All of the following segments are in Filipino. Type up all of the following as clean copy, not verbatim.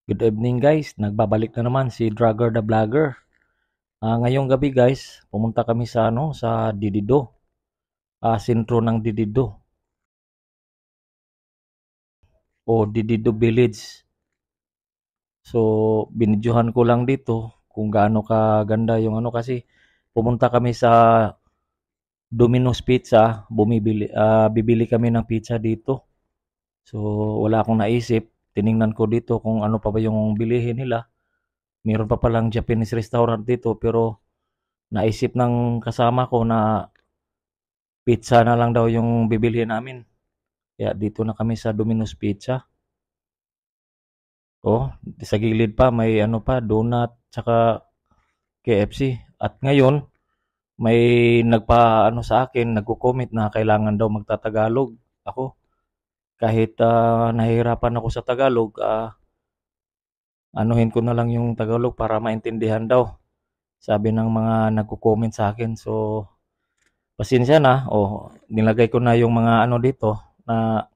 Good evening guys, nagbabalik na naman si Drugger the Vlogger. Ngayong gabi guys, pumunta kami sa Didido, sentro ng Didido o Didido Village. So, binidyohan ko lang dito kung gaano kaganda yung kasi pumunta kami sa Domino's Pizza, bibili kami ng pizza dito. So, wala akong naisip, tiningnan ko dito kung ano pa ba yung bilihin nila. Meron pa palang Japanese restaurant dito pero naisip ng kasama ko na pizza na lang daw yung bibilhin namin. Kaya dito na kami sa Domino's Pizza. Oh, sa gilid pa may donut tsaka KFC. At ngayon may sa akin, nagko-comment na kailangan daw magtatagalog ako. Kahit nahihirapan ako sa Tagalog, anuhin ko na lang yung Tagalog para maintindihan daw. Sabi ng mga nagko-comment sa akin. So, pasensya na. Nilagay ko na yung mga dito na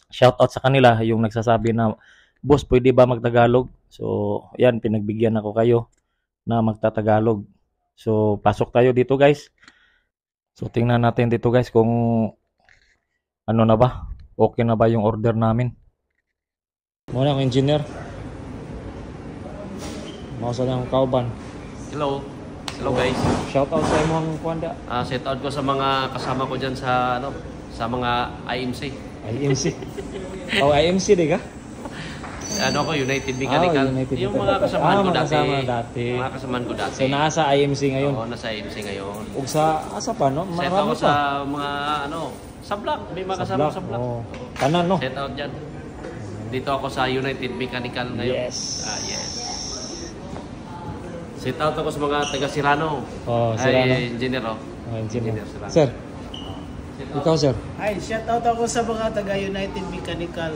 shoutout sa kanila. Yung nagsasabi na, boss, pwede ba magtagalog? So, yan, pinagbigyan ako kayo na magtatagalog. So, pasok tayo dito guys. So, tingnan natin dito guys kung ano na ba. Okay na ba yung order namin. Muna ang engineer. Mausa na ang kauban. Hello. Hello guys. Shout out sa imong kuanda. Shout out ko sa mga kasama ko diyan sa sa mga IMC. IMC. IMC di ka? Ako United Mechanical. United yung mga kasamahan ko dati. Mga kasamahan ko dati. So nasa IMC ngayon. Oo, nasa IMC ngayon. Ug sa asa pa no? Set ako sa mga sa block, may mga kasama sa block. Oh. Kanan no? Set out diyan. Dito ako sa United Mechanical ngayon. Yes. Yes. Set out ako sa mga taga Sirano. Sirano. Engineer engineer. Sirano. Sir. Ikaw sir. Ay, shout out ako sa mga taga United Mechanical.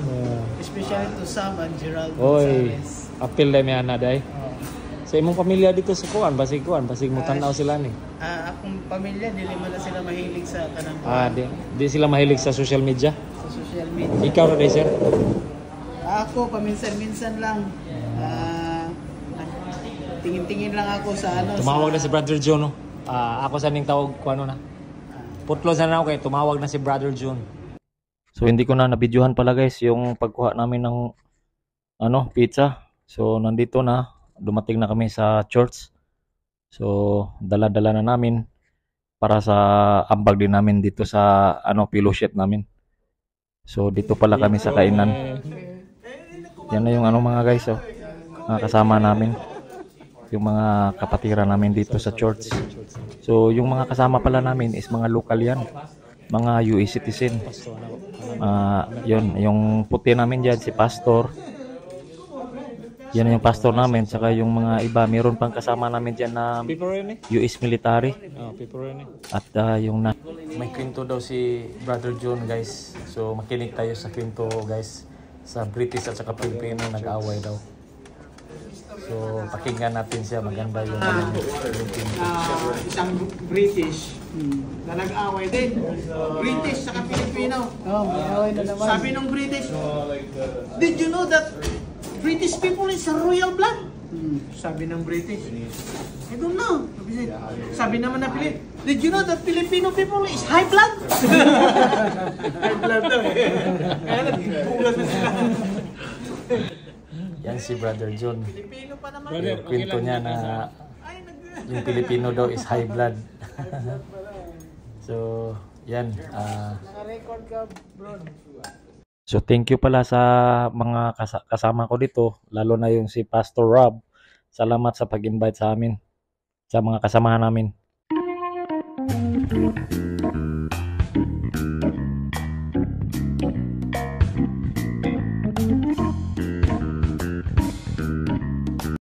Especially to Sam and Gerald Oy, Gonzalez. apil na may ana day. Sa imong pamilya dito sa basig mo tanaw sila ni. Akong pamilya, dili man na sila mahilig sa kanang Di sila mahilig sa social media. sa social media. Ikaw ra day sir. Ako, paminsan-minsan lang. Tingin-tingin lang ako sa Tumawag na si Brother John no. Ako sa ning tawag ko na. Putlo sana ako kay tumawag na si Brother John. So hindi ko na nabidyohan pala guys yung pagkuha namin ng pizza. So nandito na, dumating na kami sa church. So dala-dala na namin para sa ambag din namin dito sa fellowship namin. So dito pala kami sa kainan. Yan na yung mga guys mga kasama namin. Yung mga kapatiran namin dito sa church. So, yung mga kasama pala namin is mga local yan. Mga UE citizen. Yun, yung puti namin dyan, si pastor. Yan yung pastor namin. Saka yung mga iba, meron pang kasama namin dyan na US military. At yung may kwento daw si Brother John guys. So, makinig tayo sa kwento guys. Sa British at saka Pilipino nag-away daw. So, pakinggan natin siya. Maganda yung isang British na nag-away din. British sa Pilipino. May-away na naman. Sabi ng British, did you know that British people is a royal blood? Sabi ng British, I don't know. Sabi naman na Pilipino, did you know that Filipino people is high blood? High blood daw Kaya nagbugas na sila. Yan si Brother John. Pilipino pa naman. Yung kwento niya na yung Pilipino daw is high blood. So, yan. Naka-record ka, bro. So, thank you pala sa mga kasama ko dito. Lalo na yung si Pastor Rob. Salamat sa pag-invite sa amin. Sa mga kasamahan namin.